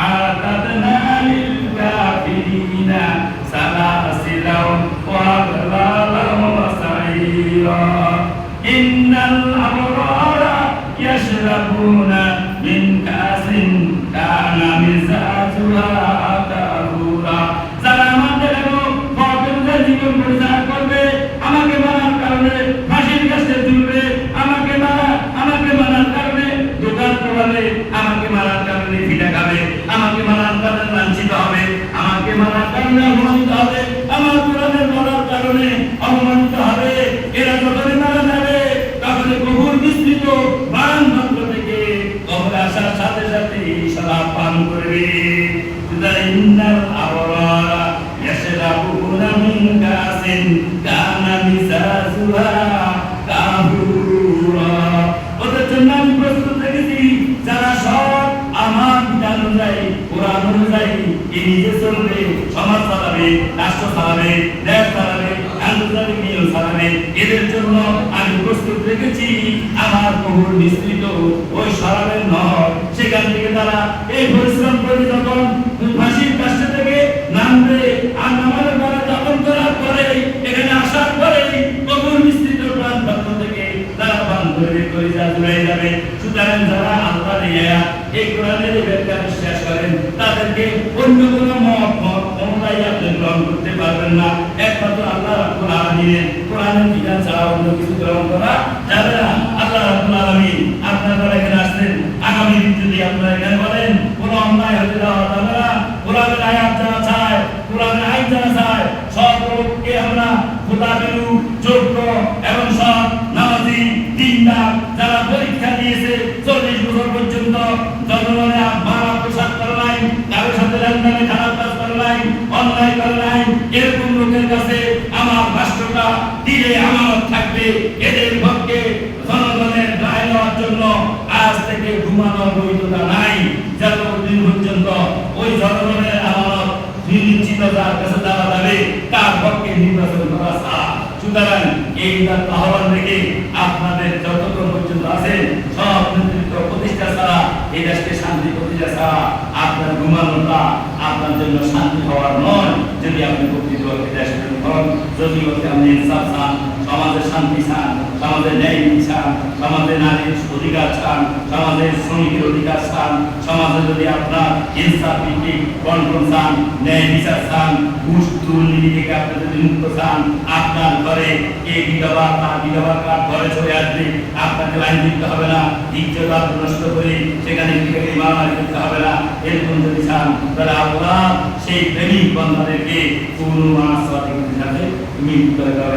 আ'তাদনা লিল কাফিরিনা সালাসিলা ওয়া আগলালা ওয়া সাইরা। ইন্নাল আবরারা ইয়াশরাবুনা মিন কাসিন কানা মিজাজুহা কাফুরা। যারা আমাদের পথের জীবন পরিচালনা করবে, আমাকে মানার কারণে ফাঁসির কাছে ঝুলবে, আমাকে মানার কারণে দোকান করবে, আমাকে মানার কারণে ফিটা খাবে, আমাকে মানার কারণে লাঞ্ছিত হবে, আমাকে মানার কারণে অপমানিত হবে, আমার কোরআনের মানার কারণে অপমানিত হবে। এরা যখনই মারা যাবে তখন কবর বিস্তৃত বান ভাগ্য থেকে কবরে আসার সাথে সাথে শরাব পান করবে। ইন্নাল আবরারা ইয়াশরাবুনা মিন কাসিন কানা মিজাজুহা কাফুরা। ওদের জন্য আমি প্রস্তুত রেখেছি যারা সব আমার বিধান অনুযায়ী, কোরআন অনুযায়ী নিজে চলবে, সমাজ চালাবে, রাষ্ট্র চালাবে, দেশ চালাবে, আন্তর্জাতিক নিয়ম চালাবে। এদের জন্য আমি প্রস্তুত রেখেছি আমার কবর বিস্তৃত ওই শরাবের নহর। সেখান থেকে তারা এই পরিশ্রম করে যখন ফাঁসির কাছে থেকে নামবে, আর নামার পরে দখল করার পরে এখানে আসার পরে কবর বিস্তৃত প্রাণ পক্ষ থেকে তারা বান ধরে কলিজা জুড়ে যাবে। সুতরাং যারা আল্লাহর এই কোরআনের ব্যাখ্যা বিশ্বাস করেন, তাদেরকে অন্য কোনো মত অনুযায়ী আপনি গ্রহণ করতে পারবেন না। একমাত্র আল্লাহ রাব্বুল আলামিনের কোরআনের বিধান ছাড়া অন্য কিছু গ্রহণ করা যাবে না। আল্লাহ রাব্বুল আলামিন আপনারা এখানে আসছেন, আগামী দিন যদি আপনারা এখানে বলেন কোনো অন্যায় হতে দেওয়া যাবে না, কোরআনের আয়াত যারা চায়, কোরআনের আইন দিয়েছে 40 বছর পর্যন্ত জনগণের মারা পোশাক করে নাই, কারোর সাথে লেনদেনে খারাপ কাজ করে নাই, অন্যায় করে নাই, এরকম লোকের কাছে আমার রাষ্ট্রটা দিলে আমানত থাকবে। এদের পক্ষে জনগণের রায় নেওয়ার জন্য আজ থেকে ঘুমানোর বৈধতা নাই, যতদিন পর্যন্ত ওই জনগণের আমানত নিশ্চিততার কাছে দেওয়া যাবে তার পক্ষে নির্বাচন করা ছাড়া। সুতরাং এই আহ্বান থেকে আপনাদের যতক্ষণ পর্যন্ত আছেন সব নেতৃত্ব প্রতিষ্ঠা ছাড়া, এই দেশকে শান্তি প্রতিষ্ঠা ছাড়া আপনার ঘুমানোটা আপনার জন্য শান্তি হওয়ার নয়। যদি আপনি প্রকৃতপক্ষে দেশ প্রেম করেন, যদি আপনি ইনসাফ চান, সমাজের শান্তি চান, সমাজের ন্যায় নীতি চান, সমাজের নারীর অধিকার চান, সমাজের শ্রমিকের অধিকার চান, সমাজে যদি আপনার ইনসাফ ভিত্তিক বন্টন চান, ন্যায় বিচার চান, ঘুষ দুর্নীতি থেকে আপনি যদি মুক্ত চান, আপনার ঘরে কে বিধবা তার বিধবা কার ঘরে চলে আসবে, আপনাকে লাইন দিতে হবে না, ইজ্জত নষ্ট করে সেখানে মারামারি করতে হবে না। এরকম যদি চান তাহলে আল্লাহ সেই প্রেমিক বন্ধুদেরকে পূর্ণ মানসিকতার সাথে মিলিত করে দেওয়া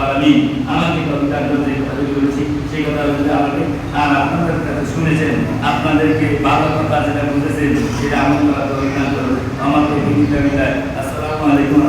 আলামিন আমাকে কবিতার যে কথাগুলি বলেছি সেই কথাগুলি আমাকে আর আপনাদের কাছে শুনেছেন, আপনাদেরকে ভালো কথা যেটা বলেছেন সেটা আমল করা দরকার। আমাকে আসসালামু আলাইকুম।